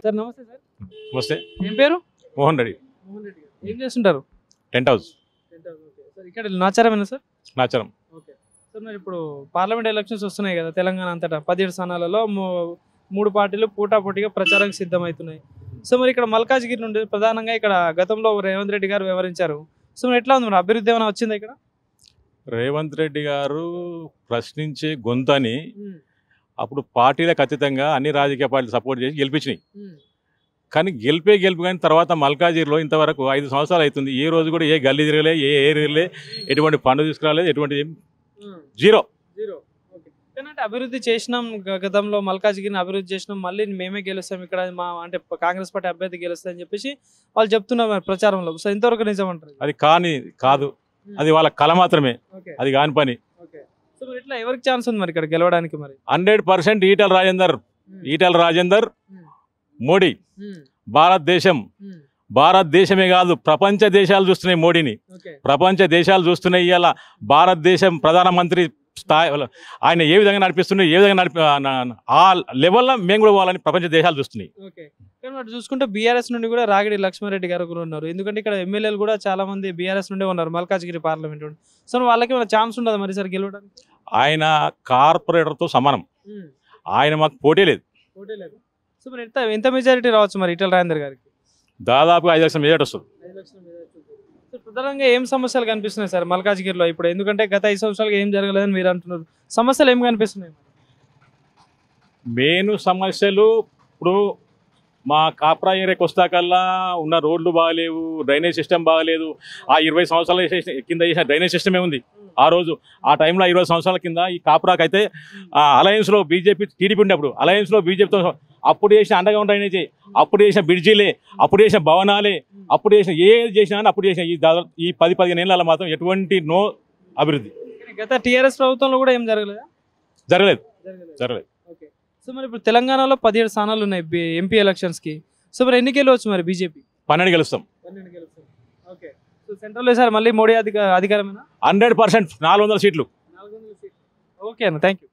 Sir నమస్తే sir. నమస్తే. ఏం పేరు? మోహన్ రెడ్డి. మోహన్ రెడ్డి గారు. ఏం చేస్తుంటారు? Tent house. సార్ ఇక్కడ నాచారమేనా సార్? నాచరం. Okay sir. మరి ఇప్పుడు పార్లమెంట్ ఎలక్షన్స్ వస్తున్నాయి కదా తెలంగాణ అంతటా 17 స్థానాలలో 3 పార్టీలు పోటాపోటీగా ప్రచారానికి సిద్ధమవుతున్నాయి. సో మరి ఇక్కడ మల్కాజ్గిరి నుండి ప్రధానంగా ఇక్కడ గతంలో రేవంత్ రెడ్డి గారు వ్యవహరించారు. సో మరి ఎట్లా ఉంది, మరి అభివృద్ధి ఏమైనా వచ్చిందా ఇక్కడ? రేవంత్ రెడ్డి గారు ప్రశ్నించే గొంతని అప్పుడు పార్టీలకు అతీతంగా అన్ని రాజకీయ పార్టీలు సపోర్ట్ చేసి గెలిపించినాయి. కానీ గెలుపు కానీ తర్వాత మల్కాజ్గిరిలో ఇంతవరకు 5 సంవత్సరాలు అవుతుంది. ఏ రోజు కూడా ఏ గల్లీ తిరగలే, ఏ ఏరియాలే, ఎటువంటి పన్ను తీసుకురాలేదు, ఎటువంటి జీరో. అంటే అభివృద్ధి చేసినాం, గతంలో మల్కాజ్గిరిని అభివృద్ధి చేసినాం, మళ్ళీ మేమే గెలుస్తాం ఇక్కడ మా అంటే కాంగ్రెస్ పార్టీ అభ్యర్థి గెలుస్తా అని చెప్పేసి వాళ్ళు చెప్తున్నారు మరి ప్రచారంలో. సో ఇంతవరకు నిజం అంటారు? అది కాదు, అది వాళ్ళ కళ మాత్రమే, అది కాని పని. సో మరి ఇట్లా ఎవరికి ఛాన్స్ ఉంది మరి ఇక్కడ గెలవడానికి? మరి 100% ఈటెల రాజేందర్ మోడీ. భారతదేశమే కాదు, ప్రపంచ దేశాలు చూస్తున్నాయి మోడీని. ప్రపంచ దేశాలు చూస్తున్నాయి. ఇవాళ భారతదేశం ప్రధానమంత్రి స్థాయి ఆయన ఏ విధంగా నడిపిస్తున్నాయి, ఏ విధంగా ఆ లెవెల్లో మేము కూడా పోవాలని ప్రపంచ దేశాలు చూస్తున్నాయి. కానీ చూసుకుంటే బీఆర్ఎస్ నుండి కూడా రాగిడి లక్ష్మారెడ్డి గారు కూడా ఉన్నారు. ఎందుకంటే ఇక్కడ ఎమ్మెల్యేలు కూడా చాలా మంది బీఆర్ఎస్ నుండే ఉన్నారు మల్కాజ్గిరి పార్లమెంట్ నుండి. సో వాళ్ళకి ఛాన్స్ ఉండదు మరి సార్ గెలవడానికి? ఆయన కార్పొరేటర్తో సమానం, ఆయన మాకు పోటీ లేదు. సో మరి ఎంత మెజారిటీ రావచ్చు మరి ఈటెల రాజేందర్ గారికి? దాదాపుగా 5 లక్షల మెజారిటీ వస్తుంది. ప్రధానంగా ఏం సమస్యలు కనిపిస్తున్నాయి సార్ మల్కాజ్గిరిలో ఇప్పుడు? ఎందుకంటే గత 5 సంవత్సరాలుగా ఏం జరగలేదని మీరు అంటున్నారు. సమస్యలు ఏం కనిపిస్తున్నాయి? మెయిన్ సమస్యలు ఇప్పుడు మా కాప్రా ఏరియాకి వస్తాకల్లా ఉన్న రోడ్లు బాగాలేవు, డ్రైనేజ్ సిస్టమ్ బాగాలేదు. ఆ 20 సంవత్సరాల కింద చేసిన డ్రైనేజ్ సిస్టమే ఉంది. ఆ రోజు ఆ టైంలో 20 సంవత్సరాల కింద ఈ కాప్రాకి అయితే అలయన్స్లో బీజేపీ టీడీపీ ఉండేప్పుడు అలయన్స్లో బీజేపీతో అప్పుడు చేసిన అండర్గ్రౌండ్ డ్రైనేజీ, అప్పుడు చేసిన బ్రిడ్జీలే, అప్పుడు చేసిన భవనాలే, అప్పుడు చేసిన ఏది చేసినా అప్పుడు చేసిన ఈ 10-15 ఏళ్ళ మాత్రం ఎటువంటి అభివృద్ధి. గత టీఆర్ఎస్ ప్రభుత్వంలో కూడా ఏం జరగలేదు. సో మరి ఇప్పుడు తెలంగాణలో 17 స్థానాలు ఉన్నాయి ఎంపీ ఎలక్షన్స్కి. సో మరి ఎన్ని గెలవచ్చు మరి బీజేపీ? 12 గెలుస్తాం. ఓకే. సో సెంట్రల్లో సార్ మళ్ళీ మోడీ అధికారమేనా? 100% 400 సీట్లు. ఓకే అన్న, థ్యాంక్ యూ.